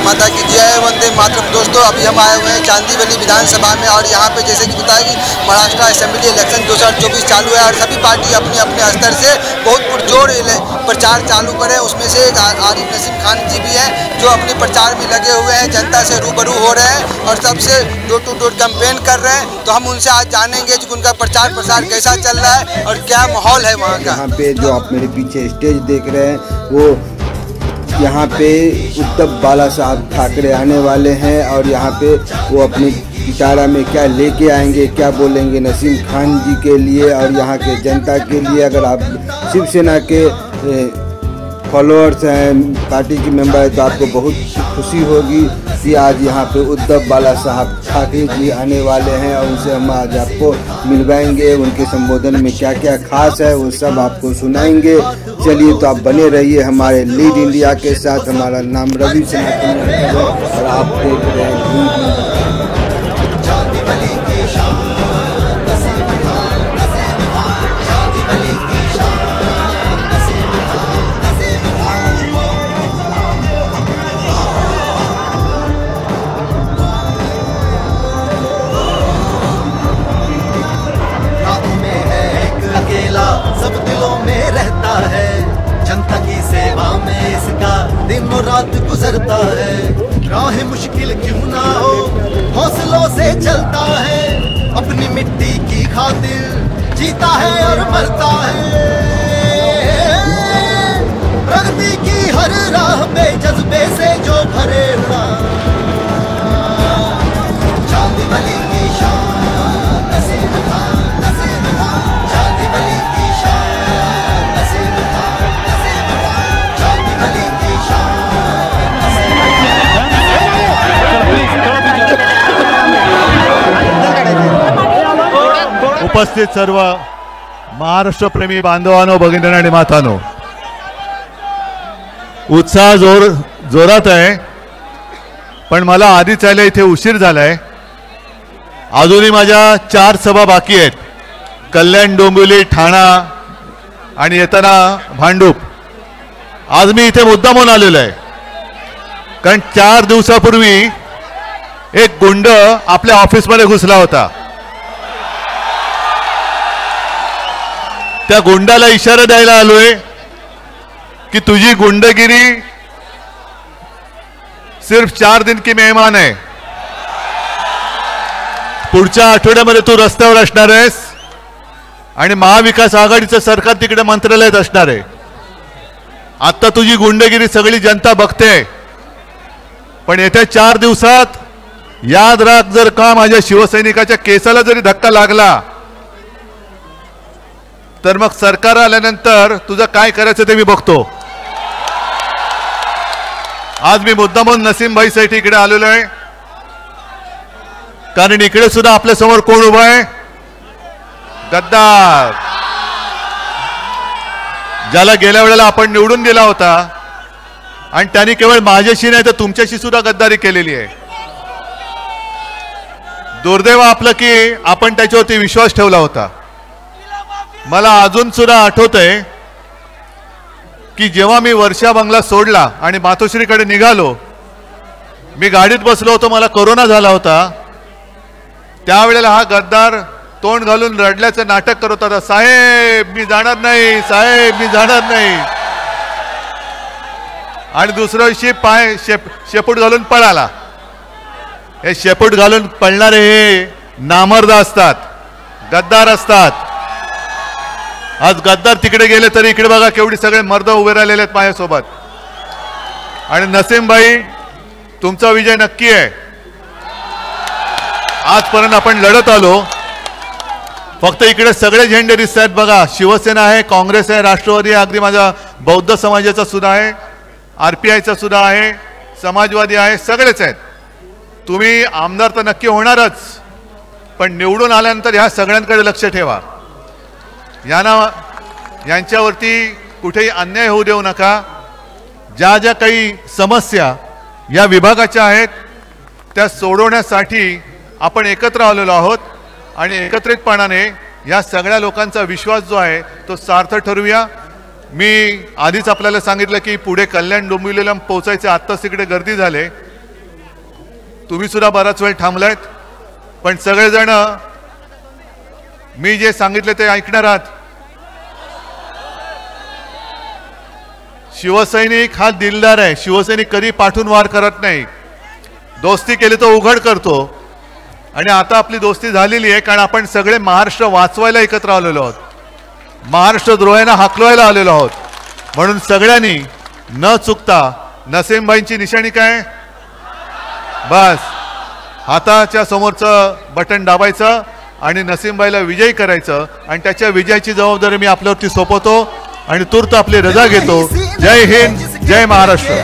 माता की जय, वंदे मातरम। दोस्तों अभी हम आए हुए हैं चांदीवली विधानसभा में और यहाँ पे जैसे कि बताया कि महाराष्ट्र असेंबली इलेक्शन 2024 चालू है और सभी पार्टी अपने अपने स्तर से बहुत पुरजोर प्रचार चालू करे। उसमें से एक आरिफ नसीम खान जी भी हैं जो अपने प्रचार में लगे हुए हैं, जनता से रूबरू हो रहे हैं और सबसे डोर टू डोर कैंपेन कर रहे हैं। तो हम उनसे आज जानेंगे कि उनका प्रचार प्रसार कैसा चल रहा है और क्या माहौल है वहाँ का। यहाँ पे जो आप मेरे पीछे स्टेज देख रहे हैं वो यहाँ पे उद्धव बाला साहब ठाकरे आने वाले हैं और यहाँ पे वो अपनी इशारा में क्या लेके आएंगे, क्या बोलेंगे नसीम खान जी के लिए और यहाँ के जनता के लिए। अगर आप शिवसेना के फॉलोअर्स हैं, पार्टी की मेंबर है, तो आपको बहुत खुशी होगी कि आज यहाँ पे उद्धव बाला साहब ठाकरे जी आने वाले हैं और उनसे हम आज आपको मिलवाएंगे। उनके संबोधन में क्या क्या खास है वो सब आपको सुनाएंगे। चलिए तो आप बने रहिए हमारे लीड इंडिया के साथ। हमारा नाम रवि सनातन है और आप देख रहे हैं दिनों रात गुजरता है। राह मुश्किल क्यों ना हो हौसलों से चलता है। अपनी मिट्टी की खातिर जीता है और मरता है। प्रगति की हर राह पे जज्बे से जो भरे हुआ चांदीवली की शान नसीम खान, नसीम खान, चांदीवली की शान नसीम खान, नसीम खान, चांदीवली की शान। उपस्थित सर्व महाराष्ट्रप्रेमी बांधवांनो, भगिनींनो आणि मातांनो, उत्साह जोरात आहे, पण मला आधीच यायला इथे उशीर झालाय। अजूनही माझ्या 4 सभा बाकी आहेत, कल्याण, डोंबिवली, ठाणा आणि येताना भांडूप। आज मी इथे मुद्दामून आलेलो आहे कारण 4 दिवसापूर्वी एक गुंड आपल्या ऑफिसमध्ये घुसला होता। त्या गुंडाला इशारा द्यायला आलोय कि तुझी गुंडगिरी सिर्फ 4 दिन की मेहमान है। पुढच्या आठवड्यामध्ये तू रस्त्यावर असणार आहेस आणि महाविकास आघाडीचं सरकार तिकडे मंत्रालयात असणार आहे। आता तुझी गुंडगिरी सगळी जनता बघते, पण येत्या 4 दिवसात याद राख, जर का माझ्या शिवसैनिकाच्या केसाला जरी धक्का लागला तर मग सरकार आल्यानंतर तुझं काय करायचं ते मी बघतो। आज मी मुद्दामून नसीम भाई साठी इकडे आलेलो आहे कारण इकडे सुद्धा आपल्या समोर कोण उभा आहे? गद्दार, ज्याला गेल्या वेळेला आपण निवडून दिला होता आणि त्यांनी केवळ माझ्याशी नाही तर तुमच्याशी सुद्धा गद्दारी केलेली आहे। दुर्दैव आपलं की आपण त्याच्यावरती विश्वास ठेवला होता। मला अजून सुद्धा आठवतंय की जेव्हा मी वर्षा बंगला सोडला आणि मातोश्रीकडे निघालो, मी गाडीत बसलो होतो, मला कोरोना झाला होता। त्यावेळेला हा गद्दार तोंड घालून रडल्याचं नाटक करत होता, साहेब मी जाणार नाही, साहेब मी जाणार नाही। आणि दुसऱ्या दिवशी पाय शेपूट घालून पळाला। हे शेपूट घालून पळणारे हे नामर्द असतात, गद्दार असतात। आज गद्दार तिकडे गेले तरी इकडे बघा केवढी सगळे मर्द उभे राहिलेले आहेत माझ्यासोबत। आणि नसीम भाई, तुमचा विजय नक्की आहे। आजपर्यंत आपण लढत आलो, फक्त इकडे सगळे झेंडे दिसत आहेत बघा। शिवसेना आहे, काँग्रेस आहे, राष्ट्रवादी आहे, अगदी माझा बौद्ध समाजाचा सुद्धा आहे, आरपीआयचा सुद्धा आहे, समाजवादी आहे, सगळेच आहेत। तुम्ही आमदार तर नक्की होणारच, पण निवडून आल्यानंतर ह्या सगळ्यांकडे लक्ष ठेवा। यांच्यावरती कुठेही अन्याय होऊ देऊ नका। ज्या ज्या काही समस्या या विभागाच्या आहेत त्या सोडवण्यासाठी आपण एकत्र आलेलो आहोत आणि एकत्रितपणाने या सगळ्या लोकांचा विश्वास जो आहे तो सार्थ ठरवूया। मी आधीच आपल्याला सांगितलं की पुढे कल्याण डोंबिवलीला पोहोचायचे, आत्ताच तिकडे गर्दी झाले। तुम्ही सुद्धा बराच वेळ थांबलायत, पण सगळेजण मी जे सांगितले ते ऐकणार आहात. शिवसैनिक हा दिलदार आहे. शिवसैनिक कधी पाठून वार करत नाही. दोस्ती केली तो उघड करतो. आणि आता आपली दोस्ती झालेली आहे कारण आपण सगळे महाराष्ट्र वाचवायला एकत्र आलेलो आहोत, महाराष्ट्र द्रोहांना हाकलवायला आलेलो आहोत. म्हणून सगळ्यांनी न चुकता नसीमबाईंची निशाणी काय, बस हाताच्या समोरचं बटन दाबायचं आणि नसीमबाईला विजयी करायचं. आणि त्याच्या विजयाची जबाबदारी मी आपल्यावरती सोपवतो आणि तूर्त आपली रजा घेतो. जय हिंद, जय महाराष्ट्र.